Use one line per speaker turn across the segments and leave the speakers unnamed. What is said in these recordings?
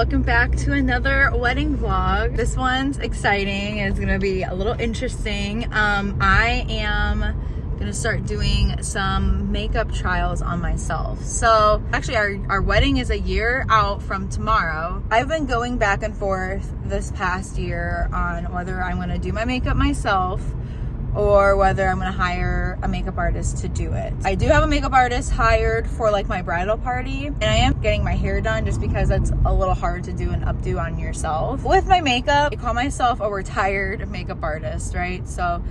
welcome back to another wedding vlog. This one's exciting. It's gonna be a little interesting. I am gonna start doing some makeup trials on myself. So actually our wedding is a year out from tomorrow. I've been going back and forth this past year on whether I'm gonna do my makeup myself or whether I'm gonna hire a makeup artist to do it. I do have a makeup artist hired for like my bridal party, and I am getting my hair done just because that's a little hard to do an updo on yourself. With my makeup, I call myself a retired makeup artist, right? So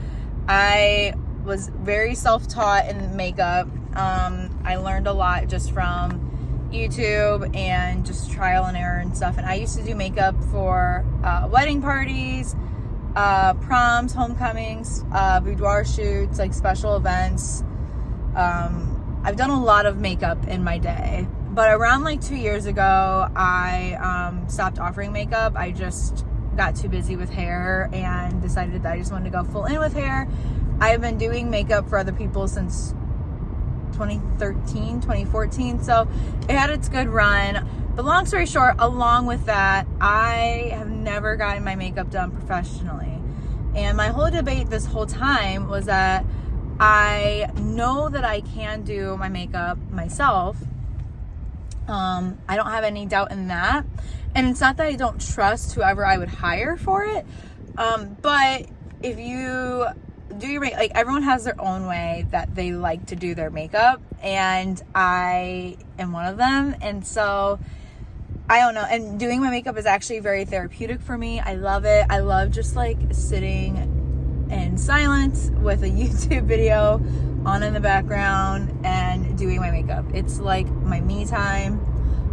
I was very self-taught in makeup. I learned a lot just from YouTube and just trial and error and stuff. And I used to do makeup for wedding parties, proms, homecomings, boudoir shoots, like special events. I've done a lot of makeup in my day, but around like 2 years ago, I stopped offering makeup. I just got too busy with hair and decided that I just wanted to go full in with hair. I've been doing makeup for other people since 2013, 2014, so it had its good run. But long story short, along with that, I have never gotten my makeup done professionally. And my whole debate this whole time was that I know that I can do my makeup myself. I don't have any doubt in that. And it's not that I don't trust whoever I would hire for it. But if you do your makeup, like everyone has their own way that they like to do their makeup. And I am one of them. And so I don't know, and doing my makeup is actually very therapeutic for me. I love it. I love just like sitting in silence with a YouTube video on in the background and doing my makeup. It's like my me time.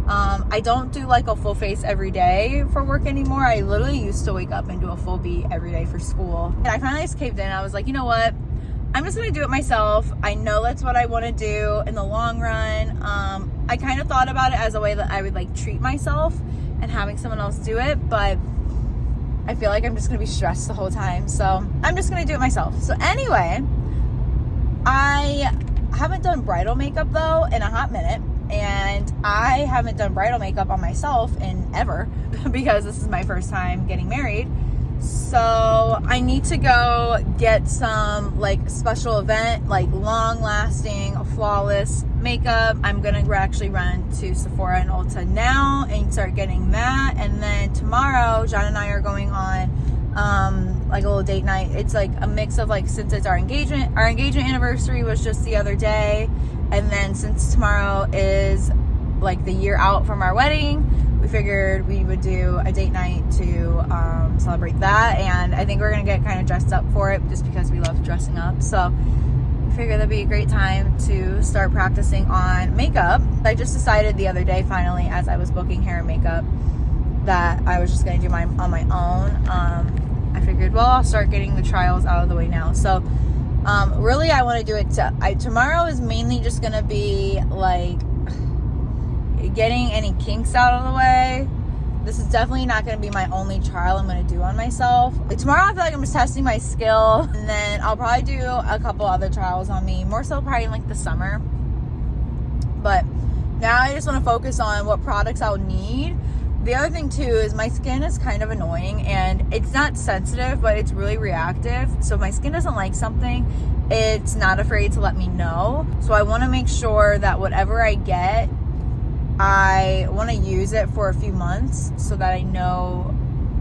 I don't do like a full face every day for work anymore. I literally used to wake up and do a full beat every day for school. And I finally just caved in. I was like, you know what? I'm just gonna do it myself. I know that's what I want to do in the long run. I kind of thought about it as a way that I would like treat myself and having someone else do it, but I feel like I'm just gonna be stressed the whole time, so I'm just gonna do it myself. So anyway, I haven't done bridal makeup though in a hot minute, and I haven't done bridal makeup on myself in ever because this is my first time getting married. So I need to go get some like special event, like long lasting, flawless makeup. I'm gonna actually run to Sephora and Ulta now and start getting that. And then tomorrow, John and I are going on like a little date night. It's like a mix of like, since it's our engagement anniversary was just the other day. And then since tomorrow is like the year out from our wedding, we figured we would do a date night to celebrate that. And I think we're gonna get kind of dressed up for it just because we love dressing up. So I figured that'd be a great time to start practicing on makeup. I just decided the other day, finally, as I was booking hair and makeup, that I was just gonna do mine on my own. I figured, well, I'll start getting the trials out of the way now. So really I want to do it tomorrow is mainly just gonna be like getting any kinks out of the way. This is definitely not going to be my only trial I'm going to do on myself. Like tomorrow I feel like I'm just testing my skill, and then I'll probably do a couple other trials on me, more so probably in like the summer. But now I just want to focus on what products I'll need. The other thing too is my skin is kind of annoying, and it's not sensitive, but it's really reactive. So if my skin doesn't like something, it's not afraid to let me know. So I want to make sure that whatever I get, I want to use it for a few months so that I know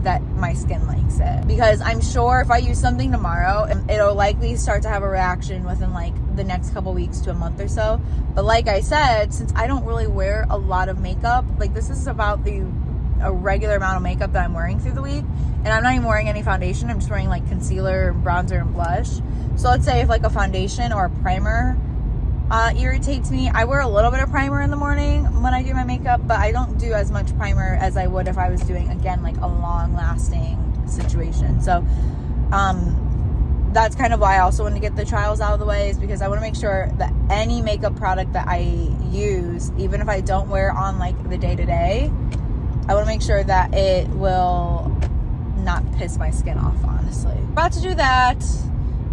that my skin likes it. Because I'm sure if I use something tomorrow, it'll likely start to have a reaction within like the next couple weeks to a month or so. But like I said, since I don't really wear a lot of makeup, like this is about a regular amount of makeup that I'm wearing through the week, and I'm not even wearing any foundation. I'm just wearing like concealer, bronzer, and blush. So let's say if like a foundation or a primer irritates me, I wear a little bit of primer in the morning when I do my makeup, but I don't do as much primer as I would if I was doing, again, like a long lasting situation. So that's kind of why I also want to get the trials out of the way, is because I want to make sure that any makeup product that I use, even if I don't wear on like the day-to-day, I want to make sure that it will not piss my skin off, honestly. About to do that.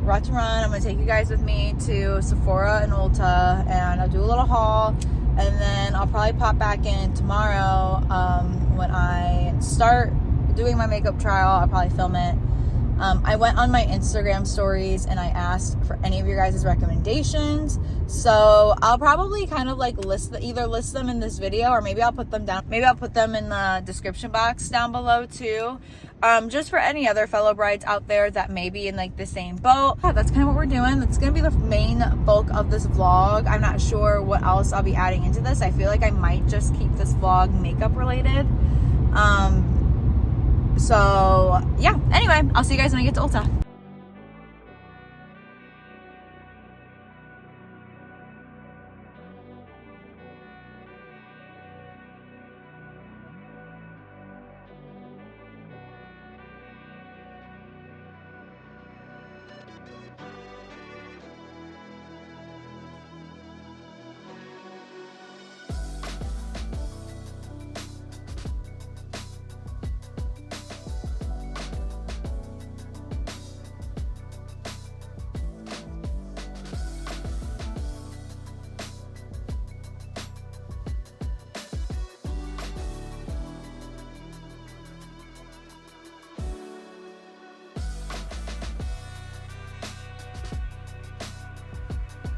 About to run. I'm going to take you guys with me to Sephora and Ulta, and I'll do a little haul, and then I'll probably pop back in tomorrow when I start doing my makeup trial. I'll probably film it. I went on my Instagram stories and I asked for any of your guys' recommendations. So I'll probably kind of like either list them in this video, or maybe I'll put them down. Maybe I'll put them in the description box down below too. Just for any other fellow brides out there that may be in like the same boat. Yeah, that's kind of what we're doing. That's going to be the main bulk of this vlog. I'm not sure what else I'll be adding into this. I feel like I might just keep this vlog makeup related. So yeah, anyway, I'll see you guys when I get to Ulta.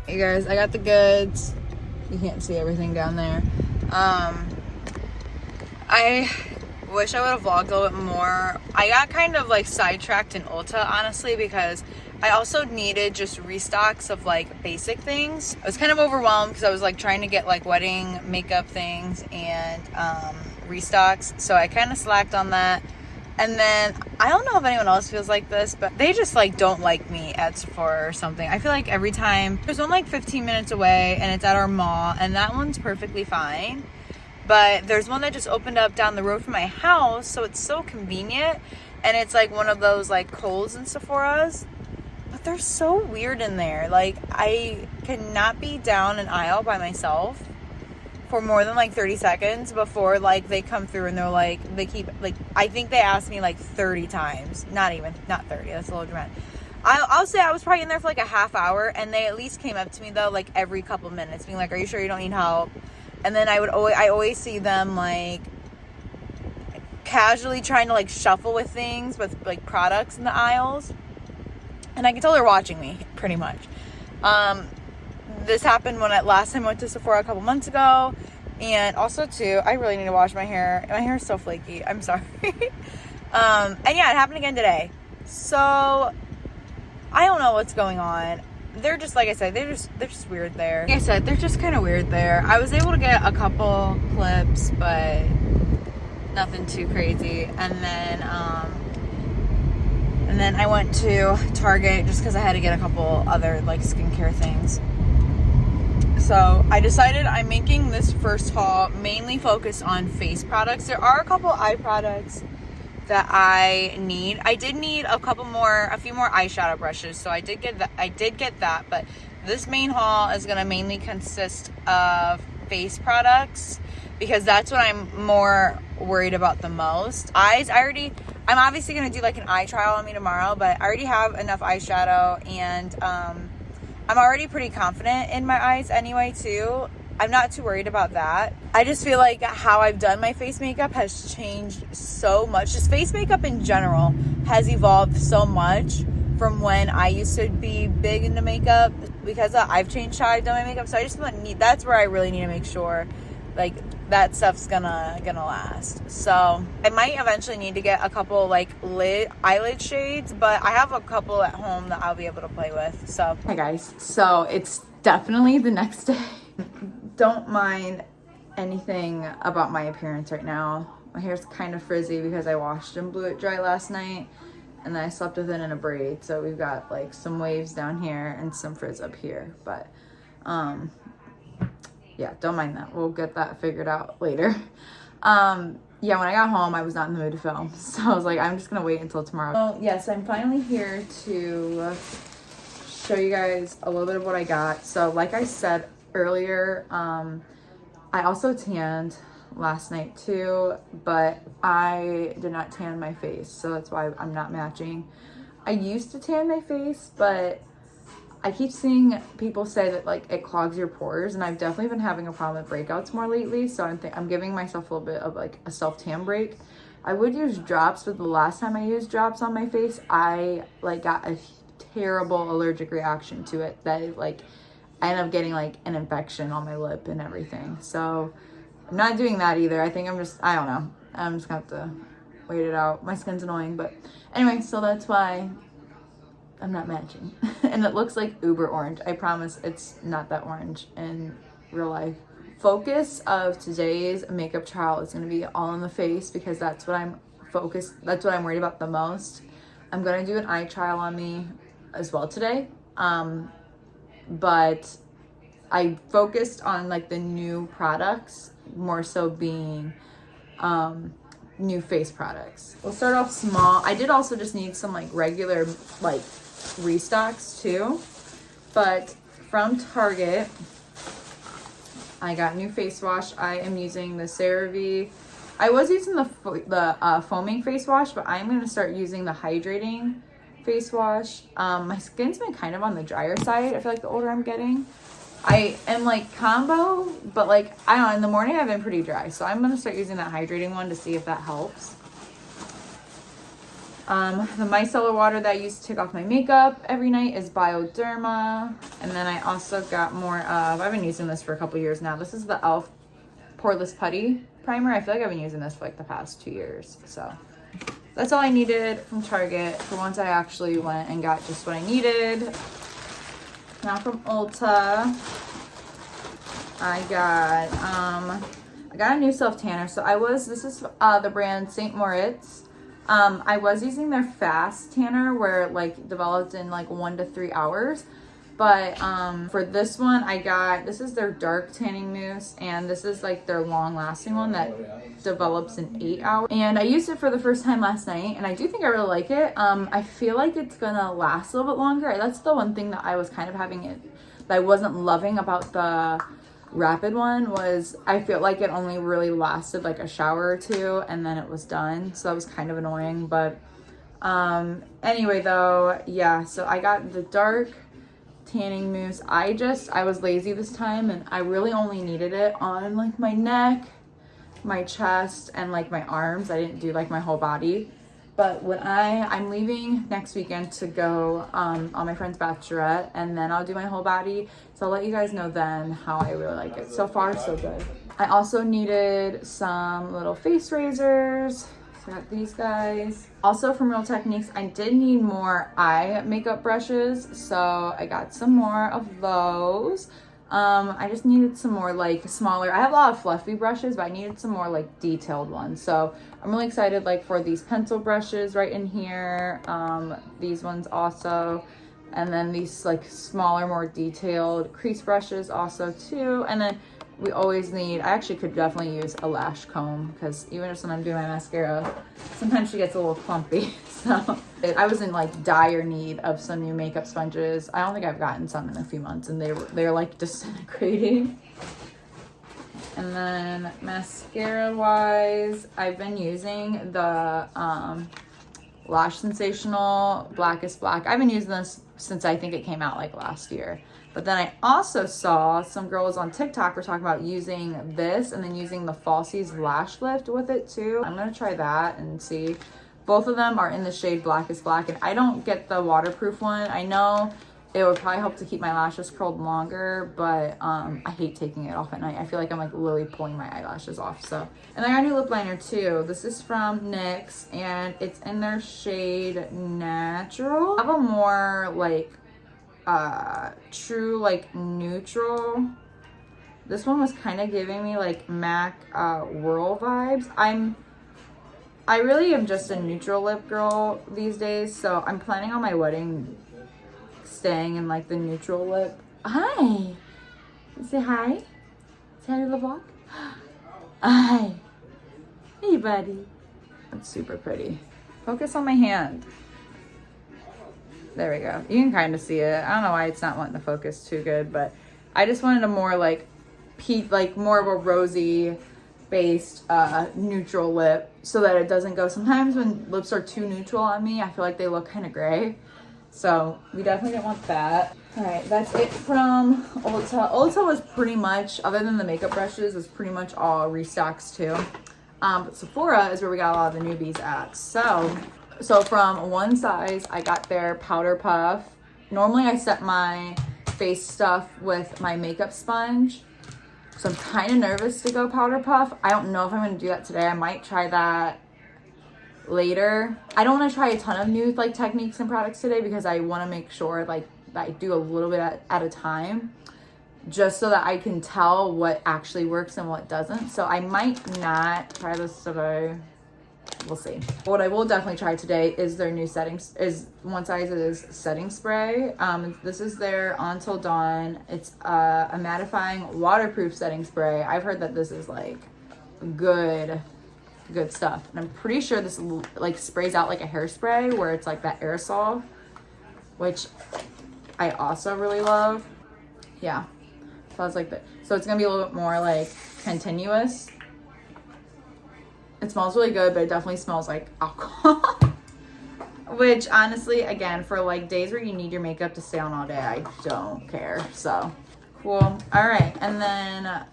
Hey guys, I got the goods. You can't see everything down there. I wish I would have vlogged a little bit more. I got kind of like sidetracked in Ulta, honestly, because I also needed just restocks of like basic things. I was kind of overwhelmed because I was like trying to get like wedding makeup things and restocks. So I kind of slacked on that. And then, I don't know if anyone else feels like this, but they just like don't like me at Sephora or something. I feel like every time, there's one like 15 minutes away and it's at our mall, and that one's perfectly fine. But there's one that just opened up down the road from my house, so it's so convenient. And it's like one of those like Kohl's and Sephora's. But they're so weird in there. Like, I cannot be down an aisle by myself for more than like 30 seconds before like they come through and they're like, they keep like, I think they asked me like 30 times. Not 30, that's a little dramatic. I'll say I was probably in there for like a half hour, and they at least came up to me though like every couple minutes being like, are you sure you don't need help? And then I always see them like casually trying to like shuffle with things, with like products in the aisles, and I can tell they're watching me pretty much. This happened when last time I went to Sephora a couple months ago. And also too, I really need to wash my hair. My hair is so flaky. I'm sorry. And yeah, it happened again today. So I don't know what's going on. They're just, like I said, they're just weird there. Like I said, they're just kind of weird there. I was able to get a couple clips, but nothing too crazy. And then I went to Target just because I had to get a couple other like skincare things. So I decided I'm making this first haul mainly focused on face products. There are a couple eye products that I need. I did need a few more eyeshadow brushes, so I did get that. But this main haul is going to mainly consist of face products because that's what I'm more worried about the most. Eyes, I'm obviously going to do like an eye trial on me tomorrow, but I already have enough eyeshadow, and I'm already pretty confident in my eyes anyway too. I'm not too worried about that. I just feel like how I've done my face makeup has changed so much. Just face makeup in general has evolved so much from when I used to be big into makeup, because I've changed how I've done my makeup. So I just that's where I really need to make sure like that stuff's gonna last. So I might eventually need to get a couple like eyelid shades, but I have a couple at home that I'll be able to play with. So hey guys, so it's definitely the next day. Don't mind anything about my appearance right now. My hair's kind of frizzy because I washed and blew it dry last night, and then I slept with it in a braid, so we've got like some waves down here and some frizz up here. But yeah, don't mind that. We'll get that figured out later. Yeah, when I got home, I was not in the mood to film. So I was like, I'm just going to wait until tomorrow. So yes, I'm finally here to show you guys a little bit of what I got. So like I said earlier, I also tanned last night too, but I did not tan my face. So that's why I'm not matching. I used to tan my face, but I keep seeing people say that like it clogs your pores, and I've definitely been having a problem with breakouts more lately. So I'm giving myself a little bit of like a self-tan break. I would use drops, but the last time I used drops on my face, I like got a terrible allergic reaction to it that like I ended up getting like an infection on my lip and everything. So I'm not doing that either. I think I don't know. I'm just gonna have to wait it out. My skin's annoying, but anyway, so that's why I'm not matching. And it looks like uber orange. I promise it's not that orange in real life. Focus of today's makeup trial is going to be all in the face because that's what I'm worried about the most. I'm going to do an eye trial on me as well today. But I focused on like the new products more so being new face products. We'll start off small. I did also just need some like regular like restocks too, but from Target I got new face wash. I am using the CeraVe. I was using the foaming face wash, but I'm going to start using the hydrating face wash. My skin's been kind of on the drier side. I feel like the older I'm getting, I am like combo, but like I don't know, in the morning I've been pretty dry, so I'm going to start using that hydrating one to see if that helps. The micellar water that I use to take off my makeup every night is Bioderma. And then I also got more of, I've been using this for a couple years now. This is the e.l.f. Poreless Putty Primer. I feel like I've been using this for like the past 2 years. So that's all I needed from Target for once I actually went and got just what I needed. Now from Ulta, I got a new self tanner. So this is the brand St. Moritz. I was using their fast tanner where it like developed in like 1 to 3 hours, but for this one this is their dark tanning mousse, and this is like their long lasting one that develops in 8 hours. And I used it for the first time last night, and I do think I really like it. I feel like it's gonna last a little bit longer. That's the one thing that I was kind of that I wasn't loving about the Rapid one was I feel like it only really lasted like a shower or two and then it was done, so that was kind of annoying. But anyway though, yeah, so I got the dark tanning mousse. I was lazy this time and I really only needed it on like my neck, my chest, and like my arms. I didn't do like my whole body. But when I'm leaving next weekend to go on my friend's bachelorette, and then I'll do my whole body. So I'll let you guys know then how I really like it. So far, so good. I also needed some little face razors. So I got these guys. Also from Real Techniques, I did need more eye makeup brushes. So I got some more of those. I just needed some more like smaller. I have a lot of fluffy brushes, but I needed some more like detailed ones. So I'm really excited like for these pencil brushes right in here. These ones also, and then these like smaller, more detailed crease brushes also too. And then we always need, I actually could definitely use a lash comb because even if when I'm doing my mascara, sometimes she gets a little clumpy. So I was in like dire need of some new makeup sponges. I don't think I've gotten some in a few months, and they're like disintegrating. And then mascara wise, I've been using the Lash Sensational Blackest Black. I've been using this since I think it came out like last year. But then I also saw some girls on TikTok were talking about using this and then using the Falsies Lash Lift with it too. I'm going to try that and see. Both of them are in the shade Blackest Black, and I don't get the waterproof one. I know it would probably help to keep my lashes curled longer, but I hate taking it off at night. I feel like I'm like literally pulling my eyelashes off. So, and I got a new lip liner too. This is from NYX, and it's in their shade Natural. I have a more like true like neutral. This one was kind of giving me like MAC Whirl vibes. I really am just a neutral lip girl these days, so I'm planning on my wedding staying in like the neutral lip. Hi, say hi. Say hi to the vlog. Hi. Hey buddy. That's super pretty. Focus on my hand. There we go. You can kind of see it. I don't know why it's not wanting to focus too good, but I just wanted a more like more of a rosy based neutral lip so that it doesn't go. Sometimes when lips are too neutral on me, I feel like they look kind of gray. So we definitely didn't want that. All right, that's it from Ulta. Ulta was pretty much, other than the makeup brushes, was pretty much all restocks too. But Sephora is where we got a lot of the newbies at. So from One Size, I got their powder puff. Normally I set my face stuff with my makeup sponge. So I'm kind of nervous to go powder puff. I don't know if I'm going to do that today. I might try that later. I don't want to try a ton of new like techniques and products today because I want to make sure like that I do a little bit at a time, just so that I can tell what actually works and what doesn't. So I might not try this today. We'll see. What I will definitely try today is their new settings, is One Size's setting spray. This is their Until Dawn. It's a mattifying waterproof setting spray. I've heard that this is like good stuff. And I'm pretty sure this like sprays out like a hairspray where it's like that aerosol, which I also really love. Yeah. So I was like that. So it's gonna be a little bit more like continuous. It smells really good, but it definitely smells like alcohol. Which honestly, again, for like days where you need your makeup to stay on all day, I don't care. So cool. All right. And then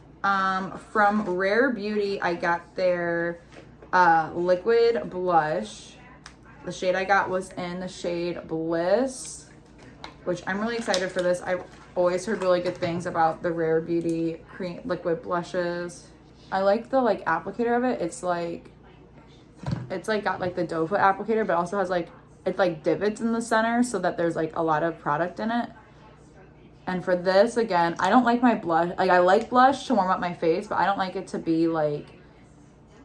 from Rare Beauty, I got their liquid blush. The shade I got was in the shade Bliss, which I'm really excited for this. I've always heard really good things about the Rare Beauty cream liquid blushes. I like the like applicator of it. It's like got like the doe foot applicator, but also has like, it's like divots in the center so that there's like a lot of product in it. And for this, again, I don't like my blush. Like I like blush to warm up my face, but I don't like it to be like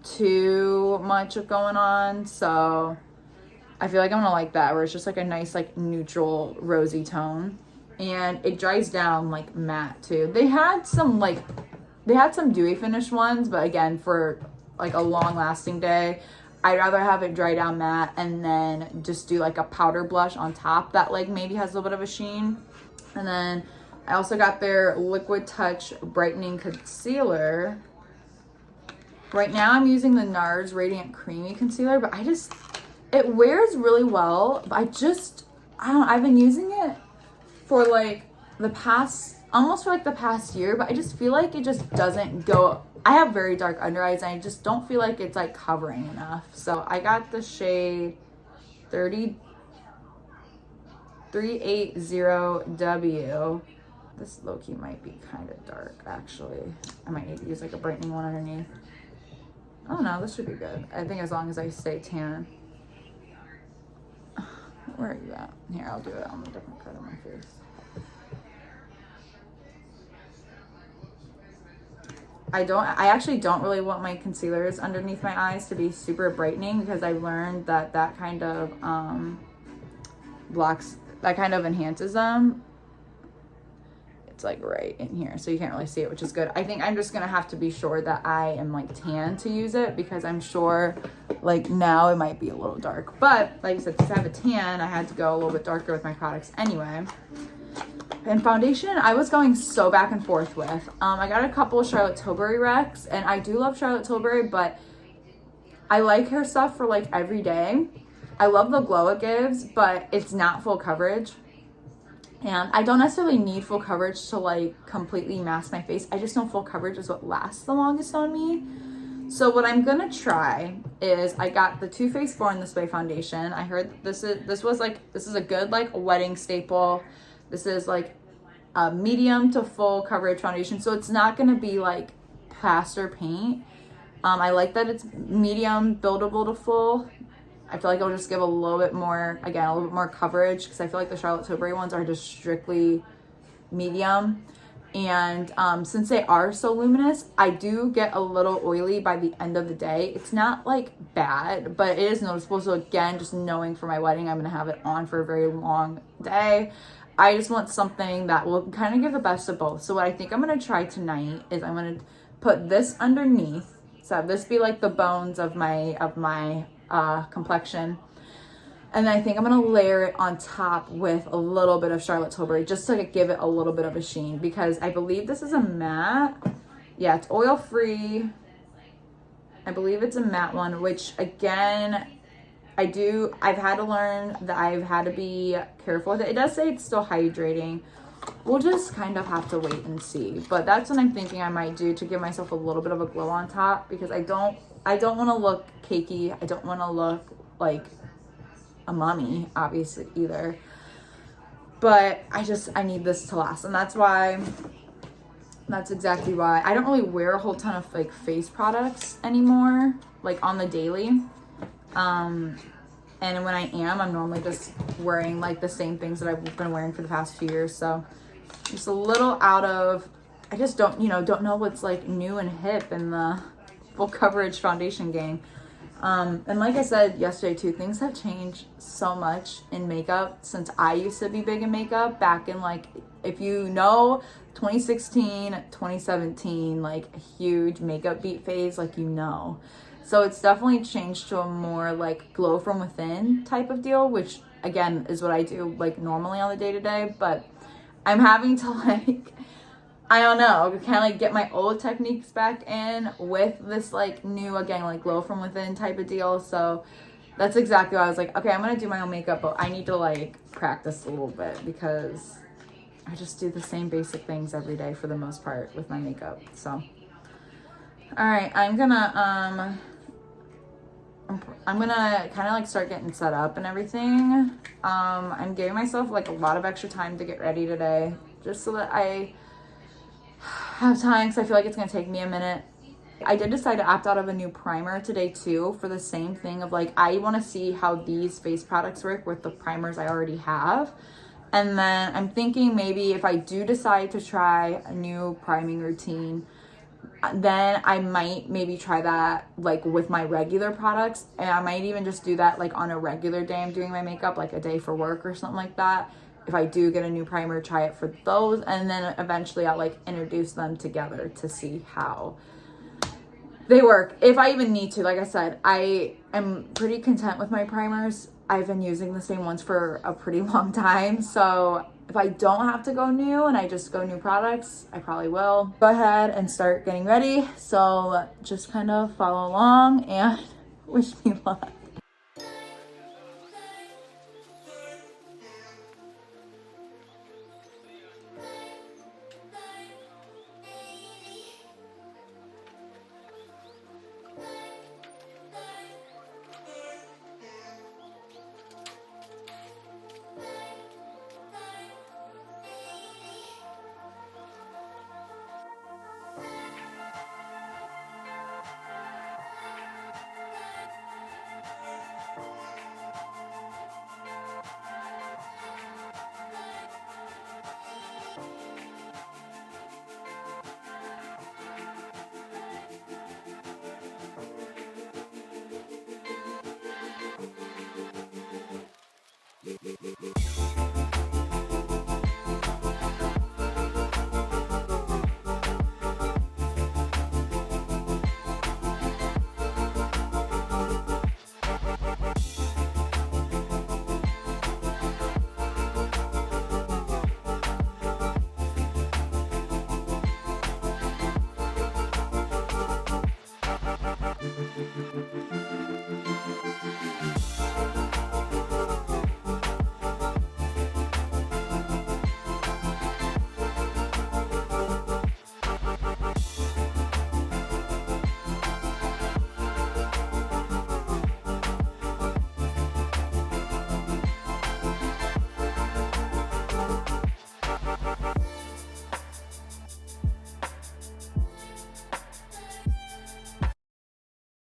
too much going on. So I feel like I'm gonna like that, where it's just like a nice like neutral rosy tone. And it dries down like matte too. They had some dewy finish ones, but again, for like a long lasting day, I'd rather have it dry down matte and then just do like a powder blush on top that like maybe has a little bit of a sheen. And then I also got their Liquid Touch Brightening Concealer. Right now I'm using the NARS Radiant Creamy Concealer, but it wears really well, but I've been using it for like the past year, but I just feel like it just doesn't go. I have very dark under eyes and I just don't feel like it's like covering enough. So I got the shade 380W. This low-key might be kind of dark actually. I might need to use like a brightening one underneath. I don't know, this should be good. I think as long as I stay tan. Where are you at? Here, I'll do it on a different cut of my face. I actually don't really want my concealers underneath my eyes to be super brightening, because I learned that kind of enhances them. It's like right in here, so you can't really see it, which is good. I think I'm just gonna have to be sure that I am like tan to use it, because I'm sure like now it might be a little dark. But like I said, since I have a tan, I had to go a little bit darker with my products anyway. And foundation, I was going so back and forth with. I got a couple of Charlotte Tilbury Recs, and I do love Charlotte Tilbury, but I like her stuff for like every day. I love the glow it gives, but it's not full coverage. And I don't necessarily need full coverage to like completely mask my face. I just know full coverage is what lasts the longest on me. So what I'm gonna try is, I got the Too Faced Born This Way foundation. I heard this is a good like wedding staple. This is like a medium to full coverage foundation, so it's not gonna be like plaster paint. I like that it's medium buildable to full. I feel like it'll just give a little bit more coverage, because I feel like the Charlotte Tilbury ones are just strictly medium. And since they are so luminous, I do get a little oily by the end of the day. It's not like bad, but it is noticeable. So again, just knowing for my wedding, I'm gonna have it on for a very long day. I just want something that will kind of give the best of both. So what I think I'm gonna try tonight is I'm gonna put this underneath. So have this be like the bones of my complexion. And then I think I'm gonna layer it on top with a little bit of Charlotte Tilbury, just to give it a little bit of a sheen, because I believe this is a matte. Yeah, it's oil free. I believe it's a matte one, which again, I've had to learn that I've had to be careful with it. It does say it's still hydrating. We'll just kind of have to wait and see. But that's what I'm thinking I might do to give myself a little bit of a glow on top, because I don't want to look cakey. I don't want to look like a mummy, obviously, either. But I need this to last. And that's exactly why I don't really wear a whole ton of like face products anymore, like on the daily. And when I am, I'm normally just wearing like the same things that I've been wearing for the past few years. So just a little out of, I just don't know what's like new and hip in the full coverage foundation game. And like I said yesterday too, things have changed so much in makeup since I used to be big in makeup back in like, if you know, 2016, 2017, like a huge makeup beat phase, like, you know. So it's definitely changed to a more like glow from within type of deal, which again is what I do like normally on the day-to-day, but I'm having to like, I don't know, kind of like get my old techniques back in with this like new, again, like glow from within type of deal. So that's exactly why I was like, okay, I'm gonna do my own makeup, but I need to like practice a little bit because I just do the same basic things every day for the most part with my makeup. So all right, I'm gonna kind of like start getting set up and everything. I'm giving myself like a lot of extra time to get ready today, just so that I have time, because I feel like it's gonna take me a minute. I did decide to opt out of a new primer today too, for the same thing of like, I want to see how these face products work with the primers I already have. And then I'm thinking maybe if I do decide to try a new priming routine, then I might maybe try that like with my regular products, and I might even just do that like on a regular day I'm doing my makeup, like a day for work or something like that. If I do get a new primer, try it for those, and then eventually I'll like introduce them together to see how they work, if I even need to. Like I said, I am pretty content with my primers. I've been using the same ones for a pretty long time, so if I don't have to go new and I just go new products, I probably will. Go ahead and start getting ready. So just kind of follow along and wish me luck.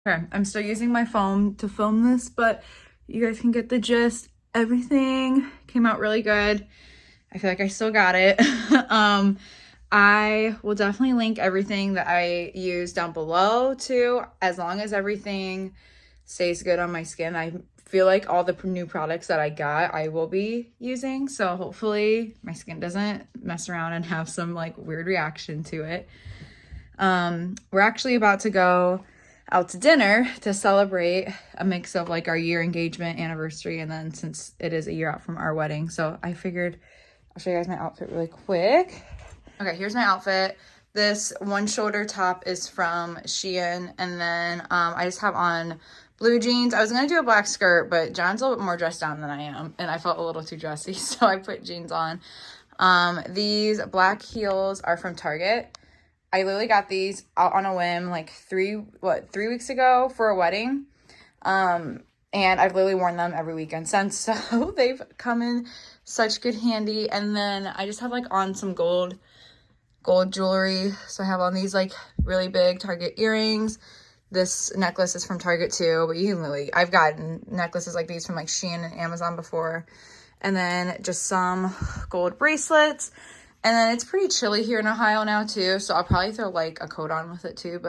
Okay, I'm still using my phone to film this, but you guys can get the gist. Everything came out really good. I feel like I still got it. I will definitely link everything that I use down below too, as long as everything stays good on my skin. I feel like all the new products that I got, I will be using. So hopefully my skin doesn't mess around and have some like weird reaction to it. We're actually about to go out to dinner to celebrate a mix of like our year engagement anniversary, and then since it is a year out from our wedding, so I figured I'll show you guys my outfit really quick. Okay, here's my outfit. This one shoulder top is from Shein, and then I just have on blue jeans. I was going to do a black skirt, but John's a little bit more dressed down than I am, and I felt a little too dressy, so I put jeans on. These black heels are from Target. I literally got these out on a whim like 3 weeks ago for a wedding. And I've literally worn them every weekend since, so they've come in such good handy. And then I just have like on some gold jewelry. So I have on these like really big Target earrings. This necklace is from Target too, but you can literally, I've gotten necklaces like these from like Shein and Amazon before. And then just some gold bracelets. And then it's pretty chilly here in Ohio now too, so I'll probably throw like a coat on with it too. But